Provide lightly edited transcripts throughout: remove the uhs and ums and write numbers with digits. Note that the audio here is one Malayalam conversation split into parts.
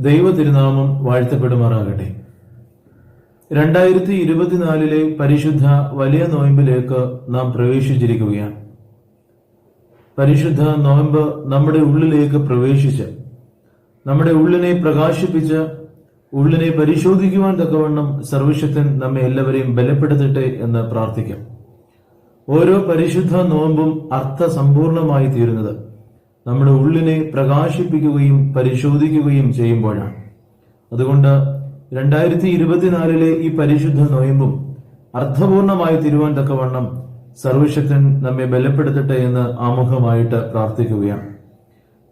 ദൈവ തിരുനാമം വാഴ്ത്തപ്പെടുമാറാകട്ടെ. 2024 പരിശുദ്ധ വലിയ നോയമ്പിലേക്ക് നാം പ്രവേശിച്ചിരിക്കുകയാണ്. പരിശുദ്ധ നോയമ്പ് നമ്മുടെ ഉള്ളിലേക്ക് പ്രവേശിച്ച് നമ്മുടെ ഉള്ളിനെ പ്രകാശിപ്പിച്ച് ഉള്ളിനെ പരിശോധിക്കുവാൻ തക്കവണ്ണം സർവശക്തൻ നമ്മെ എല്ലാവരെയും ബലപ്പെടുത്തട്ടെ എന്ന് പ്രാർത്ഥിക്കാം. ഓരോ പരിശുദ്ധ നോമ്പും അർത്ഥസമ്പൂർണമായി തീരുന്നത് നമ്മുടെ ഉള്ളിനെ പ്രകാശിപ്പിക്കുകയും പരിശോധിക്കുകയും ചെയ്യുമ്പോഴാണ്. അതുകൊണ്ട് 2024 ഈ പരിശുദ്ധ നോയമ്പും അർത്ഥപൂർണമായി തീരുവാൻ തക്കവണ്ണം സർവശക്തൻ നമ്മെ ബലപ്പെടുത്തട്ടെ എന്ന് ആമുഖമായിട്ട് പ്രാർത്ഥിക്കുകയാണ്.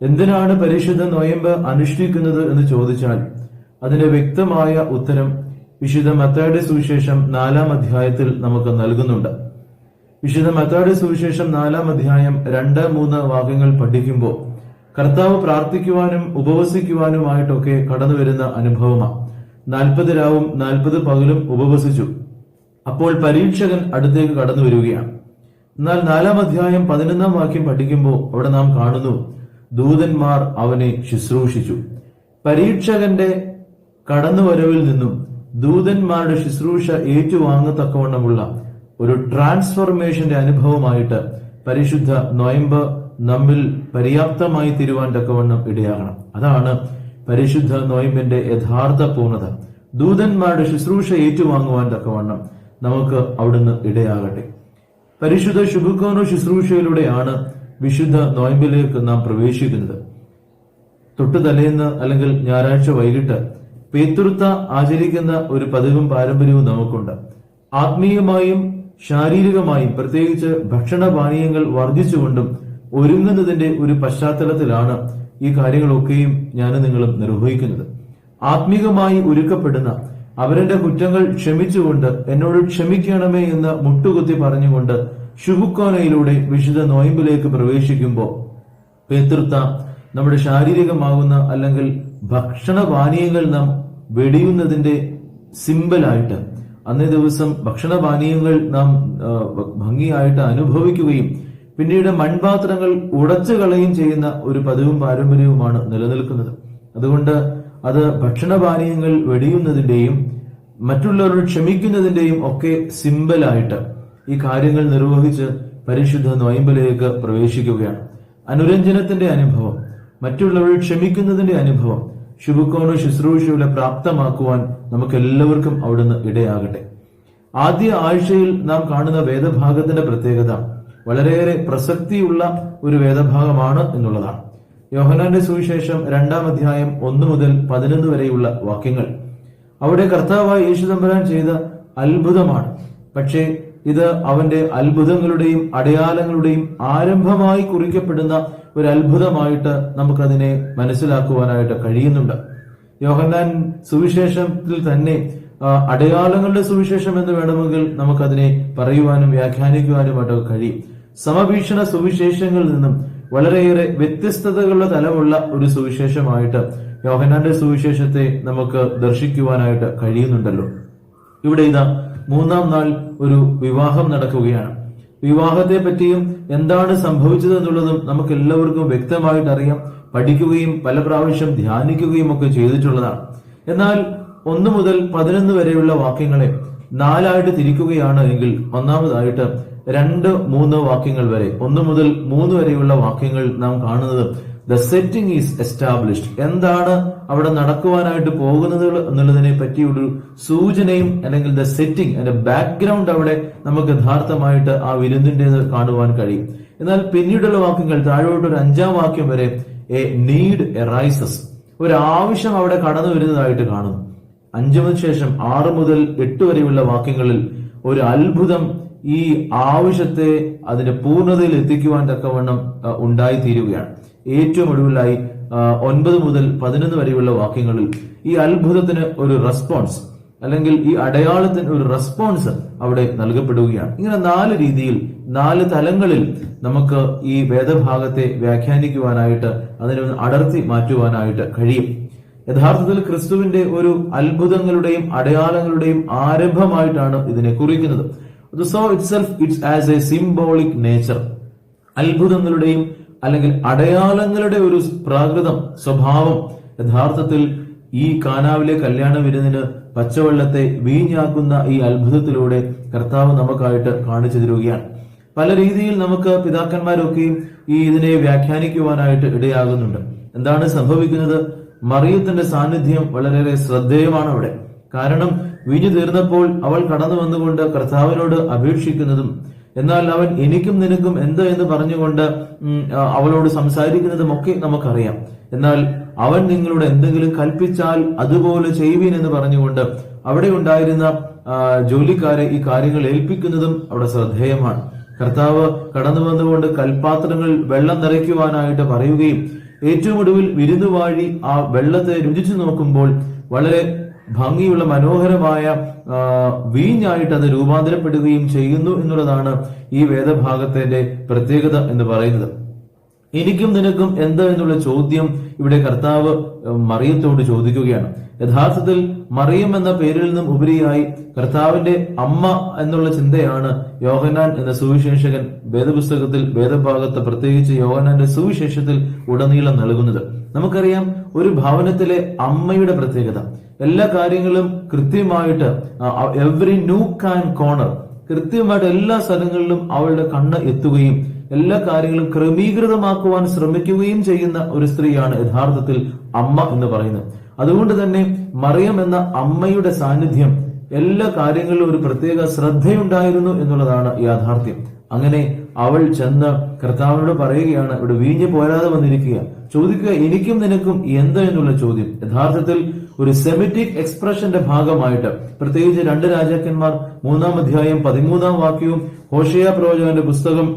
എന്തിനാണ് പരിശുദ്ധ നോയമ്പ് അനുഷ്ഠിക്കുന്നത് എന്ന് ചോദിച്ചാൽ അതിന്റെ വ്യക്തമായ ഉത്തരം വിശുദ്ധ മത്തായിയുടെ സുവിശേഷം 4-ാം അധ്യായത്തിൽ നമുക്ക് നൽകുന്നുണ്ട്. വിശുദ്ധ മത്തായിയുടെ സുവിശേഷം 4-ാം അധ്യായം 2-3 വാക്യങ്ങൾ പഠിക്കുമ്പോൾ കർത്താവ് പ്രാർത്ഥിക്കുവാനും ഉപവസിക്കുവാനുമായിട്ടൊക്കെ കടന്നു വരുന്ന അനുഭവമാണ്. 40 രാവും 40 പകലും ഉപവസിച്ചു. അപ്പോൾ പരീക്ഷകൻ അടുത്തേക്ക് കടന്നു വരികയാണ്. എന്നാൽ 4-ാം അധ്യായം 11-ാം വാക്യം പഠിക്കുമ്പോൾ അവിടെ നാം കാണുന്നു, ദൂതന്മാർ അവനെ ശുശ്രൂഷിച്ചു. പരീക്ഷകന്റെ കടന്നുവരവിൽ നിന്നും ദൂതന്മാരുടെ ശുശ്രൂഷ ഏറ്റുവാങ്ങത്തക്കവണ്ണമുള്ള ഒരു ട്രാൻസ്ഫോർമേഷന്റെ അനുഭവമായിട്ട് പരിശുദ്ധ നോയമ്പ് നമ്മിൽ പര്യാപ്തമായി തീരുവാൻ തക്കവണ്ണം ഇടയാകണം. അതാണ് പരിശുദ്ധ നോയമ്പിന്റെ യഥാർത്ഥ പൂർണ്ണത. ദൂതന്മാരുടെ ശുശ്രൂഷ ഏറ്റുവാങ്ങുവാൻ തക്കവണ്ണം നമുക്ക് അവിടുന്ന് ഇടയാകട്ടെ. പരിശുദ്ധ ശുഭക്കോനോ ശുശ്രൂഷയിലൂടെയാണ് വിശുദ്ധ നോയമ്പിലേക്ക് നാം പ്രവേശിക്കുന്നത്. തൊട്ടു തലേന്ന് അല്ലെങ്കിൽ ഞായറാഴ്ച വൈകിട്ട് പേതുരുത്ത ആചരിക്കുന്ന ഒരു പതിവും പാരമ്പര്യവും നമുക്കുണ്ട്. ആത്മീയമായും ശാരീരികമായും പ്രത്യേകിച്ച് ഭക്ഷണപാനീയങ്ങൾ വർദ്ധിച്ചുകൊണ്ടും ഒരുങ്ങുന്നതിന്റെ ഒരു പശ്ചാത്തലത്തിലാണ് ഈ കാര്യങ്ങളൊക്കെയും ഞാനും നിങ്ങളും നിർവഹിക്കുന്നത്. ആത്മീകമായി ഒരുക്കപ്പെടുന്ന അവരുടെ കുറ്റങ്ങൾ ക്ഷമിച്ചുകൊണ്ട് എന്നോട് ക്ഷമിക്കണമേ എന്ന് മുട്ടുകുത്തി പറഞ്ഞുകൊണ്ട് ശുഭക്കോനയിലൂടെ വിശുദ്ധ നോയമ്പിലേക്ക് പ്രവേശിക്കുമ്പോൾ പേതൃത്ത നമ്മുടെ ശാരീരികമാകുന്ന അല്ലെങ്കിൽ ഭക്ഷണപാനീയങ്ങൾ നാം വെടിയുന്നതിന്റെ സിമ്പലായിട്ട് അന്നേ ദിവസം ഭക്ഷണപാനീയങ്ങൾ നാം ഭംഗിയായിട്ട് അനുഭവിക്കുകയും പിന്നീട് മൺപാത്രങ്ങൾ ഉടച്ചു കളയുകയും ചെയ്യുന്ന ഒരു പതിവും പാരമ്പര്യവുമാണ് നിലനിൽക്കുന്നത്. അതുകൊണ്ട് അത് ഭക്ഷണപാനീയങ്ങൾ വെടിയുന്നതിന്റെയും മറ്റുള്ളവരോട് ക്ഷമിക്കുന്നതിന്റെയും ഒക്കെ സിമ്പലായിട്ട് ഈ കാര്യങ്ങൾ നിർവഹിച്ച് പരിശുദ്ധ നോയമ്പിലേക്ക് പ്രവേശിക്കുകയാണ്. അനുരഞ്ജനത്തിന്റെ അനുഭവം, മറ്റുള്ളവരോട് ക്ഷമിക്കുന്നതിന്റെ അനുഭവം ശുഭക്കോനോ ശുശ്രൂഷയുടെ പ്രാപ്തമാക്കുവാൻ നമുക്ക് എല്ലാവർക്കും അവിടുന്ന് ഇടയാകട്ടെ. ആദ്യ ആഴ്ചയിൽ നാം കാണുന്ന വേദഭാഗത്തിന്റെ പ്രത്യേകത വളരെയേറെ പ്രസക്തിയുള്ള ഒരു വേദഭാഗമാണ് എന്നുള്ളതാണ്. യോഹന്നാന്റെ സുവിശേഷം 2-ാം അധ്യായം 1 മുതൽ 11 വരെയുള്ള വാക്യങ്ങൾ അവിടെ കർത്താവായ യേശുതമ്പുരാൻ ചെയ്ത അത്ഭുതമാണ്. പക്ഷേ ഇത് അവന്റെ അത്ഭുതങ്ങളുടെയും അടയാളങ്ങളുടെയും ആരംഭമായി കുറിക്കപ്പെടുന്ന ഒരു അത്ഭുതമായിട്ട് നമുക്കതിനെ മനസ്സിലാക്കുവാനായിട്ട് കഴിയുന്നുണ്ട്. യോഹന്നാൻ സുവിശേഷത്തിൽ തന്നെ അടയാളങ്ങളുടെ സുവിശേഷം എന്ന് വേണമെങ്കിൽ നമുക്കതിനെ പറയുവാനും വ്യാഖ്യാനിക്കുവാനുമായിട്ടൊക്കെ കഴിയും. സമഭീഷണ സുവിശേഷങ്ങളിൽ നിന്നും വളരെയേറെ വ്യത്യസ്തതകളുടെ തലമുള്ള ഒരു സുവിശേഷമായിട്ട് യോഹന്നാന്റെ സുവിശേഷത്തെ നമുക്ക് ദർശിക്കുവാനായിട്ട് കഴിയുന്നുണ്ടല്ലോ. ഇവിടെ ഇതാ 3-ാം നാൾ ഒരു വിവാഹം നടക്കുകയാണ്. വിവാഹത്തെ പറ്റിയും എന്താണ് സംഭവിച്ചത് എന്നുള്ളതും നമുക്ക് എല്ലാവർക്കും വ്യക്തമായിട്ട് അറിയാം. പഠിക്കുകയും പല പ്രാവശ്യം ധ്യാനിക്കുകയും ഒക്കെ ചെയ്തിട്ടുള്ളതാണ്. എന്നാൽ 1 മുതൽ 11 വരെയുള്ള വാക്യങ്ങളെ 4ആയിട്ട് തിരിക്കുകയാണ് എങ്കിൽ ഒന്നാമതായിട്ട് 2-3 വാക്യങ്ങൾ വരെ 1 മുതൽ 3 വരെയുള്ള വാക്യങ്ങൾ നാം കാണുന്നത് ദ സെറ്റിംഗ് ഈസ് എസ്റ്റാബ്ലിഷ്ഡ്, എന്താണ് അവിടെ നടക്കുവാനായിട്ട് പോകുന്നത് എന്നുള്ളതിനെ പറ്റിയൊരു സൂചനയും അല്ലെങ്കിൽ ദ സെറ്റിംഗ് അതിന്റെ ബാക്ക്ഗ്രൗണ്ട് അവിടെ നമുക്ക് യഥാർത്ഥമായിട്ട് ആ വിരുന്നിൻ്റെത് കാണുവാൻ കഴിയും. എന്നാൽ പിന്നീടുള്ള വാക്യങ്ങൾ താഴോട്ട് ഒരു 5-ാം വാക്യം വരെ എ നീഡ് എറൈസസ്, ഒരു ആവശ്യം അവിടെ കടന്നു വരുന്നതായിട്ട് കാണുന്നു. 5 ശേഷം 6 മുതൽ 8 വരെയുള്ള വാക്യങ്ങളിൽ ഒരു അത്ഭുതം ഈ ആവശ്യത്തെ അതിന്റെ പൂർണ്ണതയിൽ എത്തിക്കുവാൻ തക്കവണ്ണം ഉണ്ടായിത്തീരുകയാണ്. ഏറ്റവും ഒടുവിലായി 9 മുതൽ 11 വരെയുള്ള വാക്യങ്ങളിൽ ഈ അത്ഭുതത്തിന് ഒരു റെസ്പോൺസ് അല്ലെങ്കിൽ ഈ അടയാളത്തിന് ഒരു റെസ്പോൺസ് അവിടെ നൽകപ്പെടുകയാണ്. ഇങ്ങനെ 4 രീതിയിൽ 4 തലങ്ങളിൽ നമുക്ക് ഈ വേദഭാഗത്തെ വ്യാഖ്യാനിക്കുവാനായിട്ട് അതിനെ അടർത്തി മാറ്റുവാനായിട്ട് കഴിയും. യഥാർത്ഥത്തിൽ ക്രിസ്തുവിന്റെ ഒരു അത്ഭുതങ്ങളുടെയും അടയാളങ്ങളുടെയും ആരംഭമായിട്ടാണ് ഇതിനെ കുറിക്കുന്നത്. So it's as a symbolic nature, അത്ഭുതങ്ങളുടെയും അല്ലെങ്കിൽ അടയാളങ്ങളുടെ ഒരു പ്രാകൃതം സ്വഭാവം യഥാർത്ഥത്തിൽ ഈ കാനാവിലെ കല്യാണ വിരുന്നിന് പച്ചവെള്ളത്തെ വീഞ്ഞാക്കുന്ന ഈ അത്ഭുതത്തിലൂടെ കർത്താവ് നമുക്കായിട്ട് കാണിച്ചു തരികയാണ്. പല രീതിയിൽ നമുക്ക് പിതാക്കന്മാരൊക്കെയും ഇതിനെ വ്യാഖ്യാനിക്കുവാനായിട്ട് ഇടയാകുന്നുണ്ട്. എന്താണ് സംഭവിക്കുന്നത്? മറിയത്തിന്റെ സാന്നിധ്യം വളരെയേറെ ശ്രദ്ധേയമാണ് അവിടെ. കാരണം വീഞ്ഞു തീർന്നപ്പോൾ അവൾ കടന്നു വന്നുകൊണ്ട് കർത്താവിനോട് അപേക്ഷിക്കുന്നതും, എന്നാൽ അവൻ എനിക്കും നിനക്കും എന്ത് എന്ന് പറഞ്ഞുകൊണ്ട് അവളോട് സംസാരിക്കുന്നതും ഒക്കെ നമുക്കറിയാം. എന്നാൽ അവൻ നിങ്ങളോട് എന്തെങ്കിലും കൽപ്പിച്ചാൽ അതുപോലെ ചെയ്യുവീൻ എന്ന് പറഞ്ഞുകൊണ്ട് അവിടെ ഉണ്ടായിരുന്ന ജോലിക്കാരെ ഈ കാര്യങ്ങൾ ഏൽപ്പിക്കുന്നതും അവിടെ ശ്രദ്ധേയമാണ്. കർത്താവ് കടന്നു വന്നുകൊണ്ട് കൽപാത്രങ്ങൾ വെള്ളം നിറയ്ക്കുവാനായിട്ട് പറയുകയും ഏറ്റവും ഒടുവിൽ വിരുന്നുവാഴി ആ വെള്ളത്തെ രുചിച്ചു നോക്കുമ്പോൾ വളരെ ഭംഗിയുള്ള മനോഹരമായ വീഞ്ഞായിട്ട് അത് രൂപാന്തരപ്പെടുകയും ചെയ്യുന്നു എന്നുള്ളതാണ് ഈ വേദഭാഗത്തിന്റെ പ്രത്യേകത എന്ന് പറയുന്നത്. എനിക്കും നിനക്കും എന്ത് എന്നുള്ള ചോദ്യം ഇവിടെ കർത്താവ് മറിയത്തോട് ചോദിക്കുകയാണ്. യഥാർത്ഥത്തിൽ മറിയം എന്ന പേരിൽ നിന്നും ഉപരിയായി കർത്താവിന്റെ അമ്മ എന്നുള്ള ചിന്തയാണ് യോഹന്നാൻ എന്ന സുവിശേഷകൻ വേദപുസ്തകത്തിൽ, വേദഭാഗത്ത് പ്രത്യേകിച്ച് യോഹന്നാന്റെ സുവിശേഷത്തിൽ ഉടനീളം നൽകുന്നത്. നമുക്കറിയാം ഒരു ഭവനത്തിലെ അമ്മയുടെ പ്രത്യേകത, എല്ലാ കാര്യങ്ങളും കൃത്യമായിട്ട് എവറി നൂക്ക് ആൻഡ് കോർണർ, കൃത്യമായിട്ട് എല്ലാ സ്ഥലങ്ങളിലും അവളുടെ കണ്ണ് എത്തുകയും എല്ലാ കാര്യങ്ങളും ക്രമീകൃതമാക്കുവാൻ ശ്രമിക്കുകയും ചെയ്യുന്ന ഒരു സ്ത്രീയാണ് യഥാർത്ഥത്തിൽ അമ്മ എന്ന് പറയുന്നത്. അതുകൊണ്ട് തന്നെ മറിയം എന്ന അമ്മയുടെ സാന്നിധ്യം എല്ലാ കാര്യങ്ങളിലും ഒരു പ്രത്യേക ശ്രദ്ധയുണ്ടായിരുന്നു എന്നുള്ളതാണ് യാഥാർത്ഥ്യം. അങ്ങനെ അവൾ ചെന്ന് കർത്താവിനോട് പറയുകയാണ്, ഇവിടെ വീഞ്ഞ് പോരാതെ വന്നിരിക്കുക, ചോദിക്കുക എനിക്കും നിനക്കും എന്ത് എന്നുള്ള ചോദ്യം. യഥാർത്ഥത്തിൽ ഒരു സെമിറ്റിക് എക്സ്പ്രഷന്റെ ഭാഗമായിട്ട് പ്രത്യേകിച്ച് 2 രാജാക്കന്മാർ 3-ാം അധ്യായം 13-ാം വാക്യവും ഹോശേയ പ്രവാചകന്റെ പുസ്തകം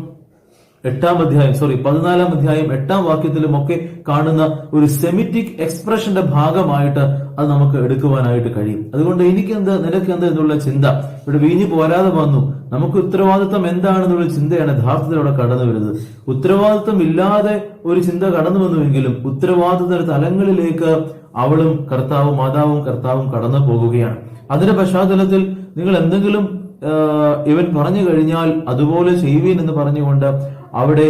14-ാം അധ്യായം 8-ാം വാക്യത്തിലും ഒക്കെ കാണുന്ന ഒരു സെമിറ്റിക് എക്സ്പ്രഷന്റെ ഭാഗമായിട്ട് അത് നമുക്ക് എടുക്കുവാനായിട്ട് കഴിയും. അതുകൊണ്ട് എനിക്കെന്ത് നിനക്കെന്ത് എന്നുള്ള ചിന്ത, ഇവിടെ വീഞ്ഞ് പോരാതെ വന്നു, നമുക്ക് ഉത്തരവാദിത്വം എന്താണെന്നുള്ള ചിന്തയാണ് യഥാർത്ഥത്തിൽ അവിടെ കടന്നു വരുന്നത്. ഉത്തരവാദിത്വം ഇല്ലാതെ ഒരു ചിന്ത കടന്നു വന്നുവെങ്കിലും ഉത്തരവാദിത്ത തലങ്ങളിലേക്ക് അവളും മാതാവും കർത്താവും കടന്നു പോകുകയാണ്. അതിന്റെ പശ്ചാത്തലത്തിൽ നിങ്ങൾ എന്തെങ്കിലും ഇവൻ പറഞ്ഞു കഴിഞ്ഞാൽ അതുപോലെ ചെയ്യുവീൻ എന്ന് പറഞ്ഞുകൊണ്ട് അവിടെ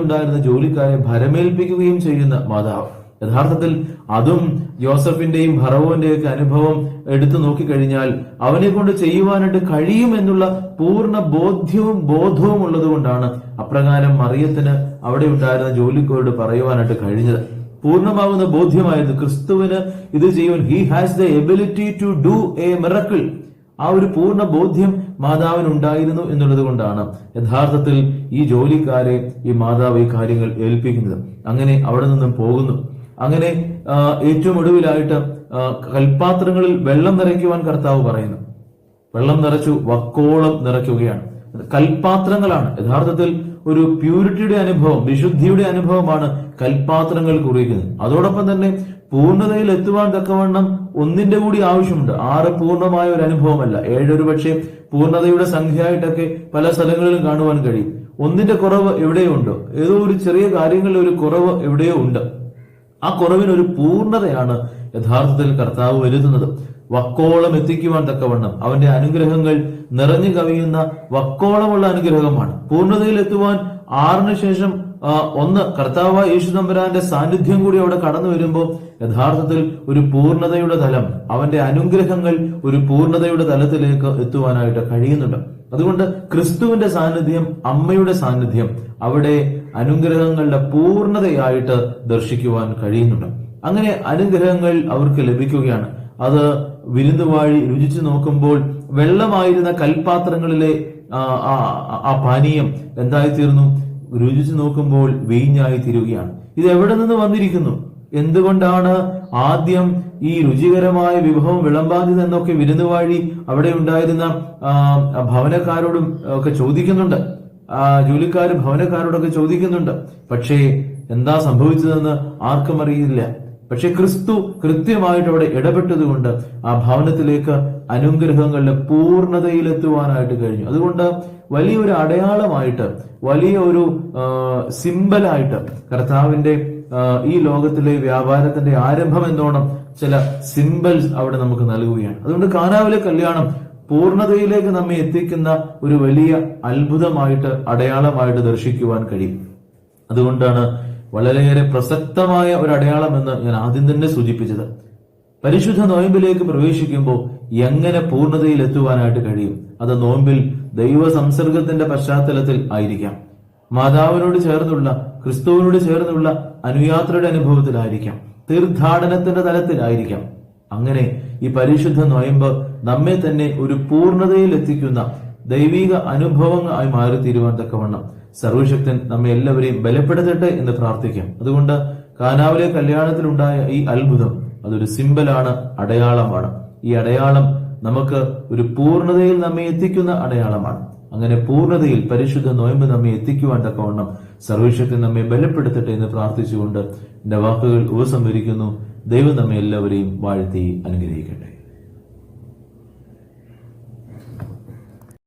ഉണ്ടായിരുന്ന ജോലിക്കാരെ ഭരമേൽപ്പിക്കുകയും ചെയ്യുന്ന മാതാവ്. യഥാർത്ഥത്തിൽ അതും യോസഫിന്റെയും ഫറവോന്റെയും ഒക്കെ അനുഭവം എടുത്തു നോക്കിക്കഴിഞ്ഞാൽ അവനെ കൊണ്ട് ചെയ്യുവാനായിട്ട് കഴിയും എന്നുള്ള പൂർണ്ണ ബോധവും ഉള്ളത് കൊണ്ടാണ് അപ്രകാരം മറിയത്തിന് അവിടെ ഉണ്ടായിരുന്ന ജോലിക്കാരോട് പറയുവാനായിട്ട് കഴിഞ്ഞത്. പൂർണ്ണമാകുന്ന ബോധ്യമായിരുന്നു ക്രിസ്തുവിന് ഇത് ചെയ്യുവാൻ. He has the ability to do a miracle. ആ ഒരു പൂർണ്ണ ബോധ്യം മാതാവിനുണ്ടായിരുന്നു എന്നുള്ളത് കൊണ്ടാണ് യഥാർത്ഥത്തിൽ ഈ ജോലിക്കാരെ ഈ മാതാവ് ഈ കാര്യങ്ങൾ ഏൽപ്പിക്കുന്നത്. അങ്ങനെ അവിടെ നിന്നും പോകുന്നു. അങ്ങനെ ഏറ്റവും ഒടുവിലായിട്ട് കൽപാത്രങ്ങളിൽ വെള്ളം നിറയ്ക്കുവാൻ കർത്താവ് പറയുന്നു. വെള്ളം നിറച്ചു, വക്കോളം നിറയ്ക്കുകയാണ്. കൽപാത്രങ്ങളാണ് യഥാർത്ഥത്തിൽ ഒരു പ്യൂരിറ്റിയുടെ അനുഭവം, വിശുദ്ധിയുടെ അനുഭവമാണ് കൽപാത്രങ്ങൾ കുറിക്കുന്നത്. അതോടൊപ്പം തന്നെ പൂർണ്ണതയിൽ എത്തുവാൻ തക്കവണ്ണം ഒന്നിന്റെ കൂടി ആവശ്യമുണ്ട്. 6 പൂർണ്ണമായ ഒരു അനുഭവമല്ല. 7 ഒരു പക്ഷേ പൂർണ്ണതയുടെ സംഖ്യയായിട്ടൊക്കെ പല സ്ഥലങ്ങളിലും കാണുവാൻ കഴിയും. ഒന്നിന്റെ കുറവ് എവിടെയോ ഉണ്ട്, ഏതോ ഒരു ചെറിയ കാര്യങ്ങളിൽ ഒരു കുറവ് എവിടെയോ ഉണ്ട്. ആ കുറവിനൊരു പൂർണ്ണതയാണ് യഥാർത്ഥത്തിൽ കർത്താവ് വരുത്തുന്നത്. വക്കോളം എത്തിക്കുവാൻ തക്കവണ്ണം അവന്റെ അനുഗ്രഹങ്ങൾ നിറഞ്ഞു കവിയുന്ന വക്കോളമുള്ള അനുഗ്രഹമാണ്. പൂർണ്ണതയിൽ എത്തുവാൻ 6 ശേഷം 1 കർത്താവ് യേശു തമ്പുരാന്റെ സാന്നിധ്യം കൂടി അവിടെ കടന്നു വരുമ്പോൾ യഥാർത്ഥത്തിൽ ഒരു പൂർണ്ണതയുടെ തലം, അവന്റെ അനുഗ്രഹങ്ങൾ ഒരു പൂർണ്ണതയുടെ തലത്തിലേക്ക് എത്തുവാനായിട്ട് കഴിയുന്നുണ്ട്. അതുകൊണ്ട് ക്രിസ്തുവിന്റെ സാന്നിധ്യം, അമ്മയുടെ സാന്നിധ്യം അവിടെ അനുഗ്രഹങ്ങളുടെ പൂർണ്ണതയായിട്ട് ദർശിക്കുവാൻ കഴിയുന്നുണ്ട്. അങ്ങനെ അനുഗ്രഹങ്ങൾ അവർക്ക് ലഭിക്കുകയാണ്. അത് വിരുന്നുവാഴി രുചിച്ചു നോക്കുമ്പോൾ വെള്ളമായിരുന്ന കൽപാത്രങ്ങളിലെ ആ പാനീയം എന്തായിത്തീർന്നു? രുചിച്ചു നോക്കുമ്പോൾ വീഞ്ഞായി തീരുകയാണ്. ഇത് എവിടെ നിന്ന് വന്നിരിക്കുന്നു? എന്തുകൊണ്ടാണ് ആദ്യം ഈ രുചികരമായ വിഭവം വിളമ്പാഞ്ഞത് എന്നൊക്കെ വിരുന്നുവാഴി അവിടെ ഉണ്ടായിരുന്ന ഭവനക്കാരോടും ഒക്കെ ചോദിക്കുന്നുണ്ട്. ജോലിക്കാർ ഭവനക്കാരോടൊക്കെ ചോദിക്കുന്നുണ്ട്. പക്ഷേ എന്താ സംഭവിച്ചതെന്ന് ആർക്കും അറിയില്ല. പക്ഷെ ക്രിസ്തു കൃത്യമായിട്ട് അവിടെ ഇടപെട്ടതുകൊണ്ട് ആ ഭവനത്തിലേക്ക് അനുഗ്രഹങ്ങളുടെ പൂർണ്ണതയിലെത്തുവാനായിട്ട് കഴിഞ്ഞു. അതുകൊണ്ട് വലിയൊരു അടയാളമായിട്ട്, വലിയ ഒരു സിംബലായിട്ട് കർത്താവിന്റെ ഈ ലോകത്തിലെ വ്യാപാരത്തിന്റെ ആരംഭം എന്നോണം ചില സിംബൽസ് അവിടെ നമുക്ക് നൽകുകയാണ്. അതുകൊണ്ട് കാനാവിലെ കല്യാണം പൂർണ്ണതയിലേക്ക് നമ്മെ എത്തിക്കുന്ന ഒരു വലിയ അത്ഭുതമായിട്ട്, അടയാളമായിട്ട് ദർശിക്കുവാൻ കഴിയും. അതുകൊണ്ടാണ് വളരെയേറെ പ്രസക്തമായ ഒരു അടയാളം എന്ന് ഞാൻ ആദ്യം തന്നെ സൂചിപ്പിച്ചത്. പരിശുദ്ധ നോയമ്പിലേക്ക് പ്രവേശിക്കുമ്പോൾ എങ്ങനെ പൂർണ്ണതയിൽ എത്തുവാനായിട്ട് കഴിയും? അത് നോയമ്പിൽ ദൈവ സംസർഗത്തിന്റെ പശ്ചാത്തലത്തിൽ ആയിരിക്കാം, മാതാവിനോട് ചേർന്നുള്ള, ക്രിസ്തുവിനോട് ചേർന്നുള്ള അനുയാത്രയുടെ അനുഭവത്തിലായിരിക്കാം, തീർത്ഥാടനത്തിന്റെ തലത്തിലായിരിക്കാം. അങ്ങനെ ഈ പരിശുദ്ധ നോയമ്പ് നമ്മെ തന്നെ ഒരു പൂർണ്ണതയിൽ എത്തിക്കുന്ന ദൈവിക അനുഭവങ്ങളായി മാറിത്തീരുവാൻ തക്കവണ്ണം സർവശക്തൻ നമ്മെ എല്ലാവരെയും ബലപ്പെടുത്തട്ടെ എന്ന് പ്രാർത്ഥിക്കാം. അതുകൊണ്ട് കാനാവിലെ കല്യാണത്തിലുണ്ടായ ഈ അത്ഭുതം അതൊരു സിമ്പലാണ്, അടയാളമാണ്. ഈ അടയാളം നമുക്ക് ഒരു പൂർണ്ണതയിൽ നമ്മെ എത്തിക്കുന്ന അടയാളമാണ്. അങ്ങനെ പൂർണ്ണതയിൽ പരിശുദ്ധ നോയമ്പ് നമ്മെ എത്തിക്കുവാൻ തക്കവണ്ണം സർവശക്തൻ നമ്മെ ബലപ്പെടുത്തട്ടെ എന്ന് പ്രാർത്ഥിച്ചുകൊണ്ട് എന്റെ വാക്കുകൾ ഉപസംഹരിക്കുന്നു. ദൈവം നമ്മെ എല്ലാവരെയും വാഴ്ത്തി അനുഗ്രഹിക്കട്ടെ.